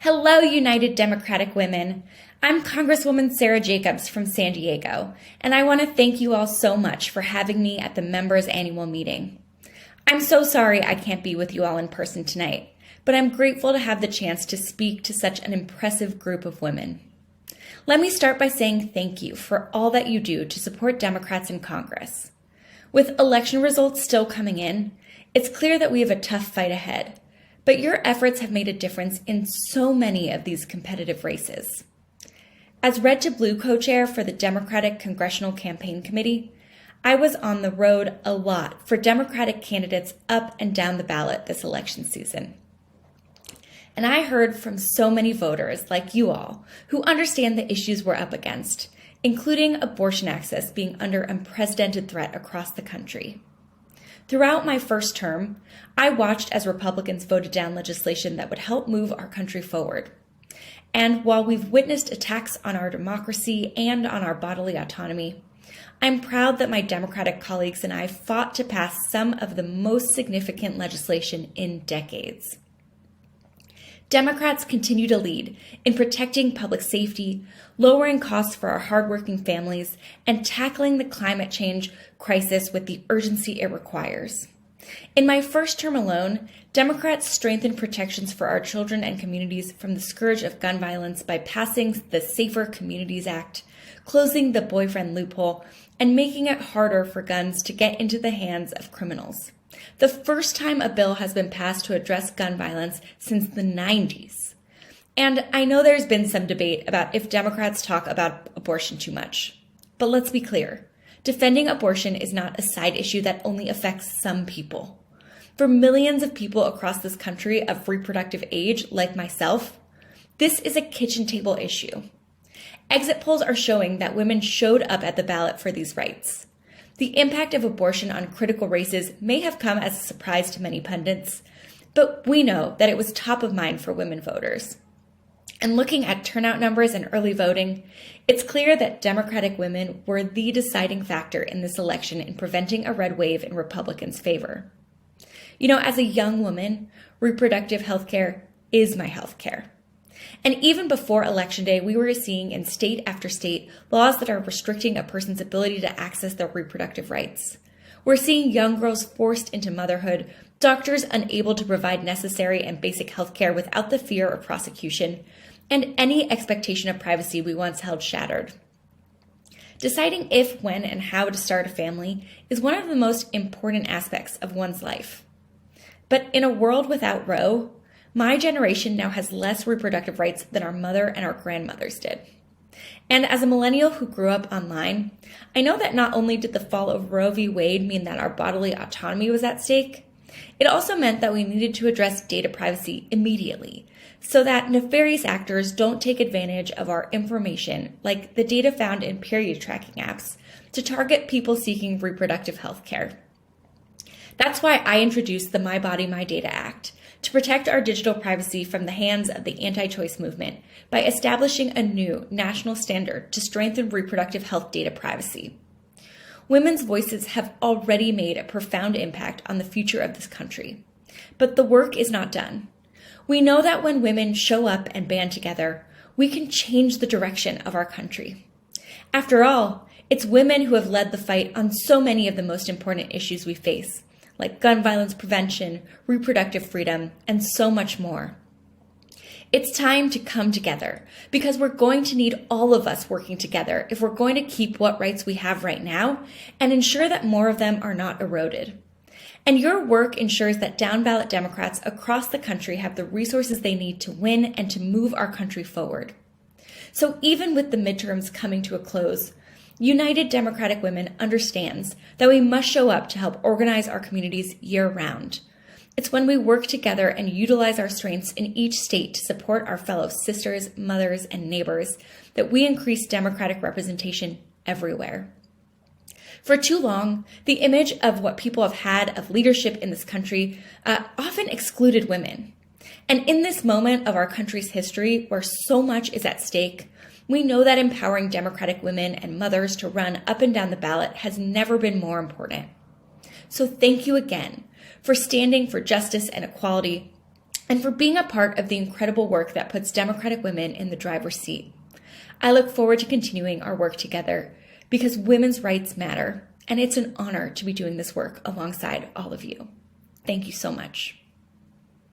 Hello, United Democratic Women. I'm Congresswoman Sara Jacobs from San Diego, and I want to thank you all so much for having me at the members' annual meeting. I'm so sorry I can't be with you all in person tonight, but I'm grateful to have the chance to speak to such an impressive group of women. Let me start by saying thank you for all that you do to support Democrats in Congress. With election results still coming in, it's clear that we have a tough fight ahead, but your efforts have made a difference in so many of these competitive races. As Red to Blue co-chair for the Democratic Congressional Campaign Committee, I was on the road a lot for Democratic candidates up and down the ballot this election season. And I heard from so many voters like you all who understand the issues we're up against, including abortion access being under unprecedented threat across the country. Throughout my first term, I watched as Republicans voted down legislation that would help move our country forward. And while we've witnessed attacks on our democracy and on our bodily autonomy, I'm proud that my Democratic colleagues and I fought to pass some of the most significant legislation in decades. Democrats continue to lead in protecting public safety, lowering costs for our hardworking families, and tackling the climate change crisis with the urgency it requires. In my first term alone, Democrats strengthened protections for our children and communities from the scourge of gun violence by passing the Safer Communities Act, closing the boyfriend loophole, and making it harder for guns to get into the hands of criminals. The first time a bill has been passed to address gun violence since the 90s. And I know there's been some debate about if Democrats talk about abortion too much. But let's be clear. Defending abortion is not a side issue that only affects some people. For millions of people across this country of reproductive age, like myself, this is a kitchen table issue. Exit polls are showing that women showed up at the ballot for these rights. The impact of abortion on critical races may have come as a surprise to many pundits, but we know that it was top of mind for women voters. And looking at turnout numbers and early voting, it's clear that Democratic women were the deciding factor in this election in preventing a red wave in Republicans' favor. You know, as a young woman, reproductive health care is my health care. And even before Election Day, we were seeing in state after state laws that are restricting a person's ability to access their reproductive rights. We're seeing young girls forced into motherhood, doctors unable to provide necessary and basic health care without the fear of prosecution, and any expectation of privacy we once held shattered. Deciding if, when, and how to start a family is one of the most important aspects of one's life. But in a world without Roe, my generation now has less reproductive rights than our mother and our grandmothers did. And as a millennial who grew up online, I know that not only did the fall of Roe v. Wade mean that our bodily autonomy was at stake, it also meant that we needed to address data privacy immediately so that nefarious actors don't take advantage of our information, like the data found in period tracking apps, to target people seeking reproductive health care. That's why I introduced the My Body, My Data Act, to protect our digital privacy from the hands of the anti-choice movement by establishing a new national standard to strengthen reproductive health data privacy. Women's voices have already made a profound impact on the future of this country, but the work is not done. We know that when women show up and band together, we can change the direction of our country. After all, it's women who have led the fight on so many of the most important issues we face, like gun violence prevention, reproductive freedom, and so much more. It's time to come together because we're going to need all of us working together if we're going to keep what rights we have right now and ensure that more of them are not eroded. And your work ensures that down-ballot Democrats across the country have the resources they need to win and to move our country forward. So even with the midterms coming to a close, United Democratic Women understands that we must show up to help organize our communities year-round. It's when we work together and utilize our strengths in each state to support our fellow sisters, mothers, and neighbors that we increase Democratic representation everywhere. For too long, the image of what people have had of leadership in this country often excluded women. And in this moment of our country's history, where so much is at stake, we know that empowering Democratic women and mothers to run up and down the ballot has never been more important. So thank you again for standing for justice and equality, and for being a part of the incredible work that puts Democratic women in the driver's seat. I look forward to continuing our work together because women's rights matter, and it's an honor to be doing this work alongside all of you. Thank you so much.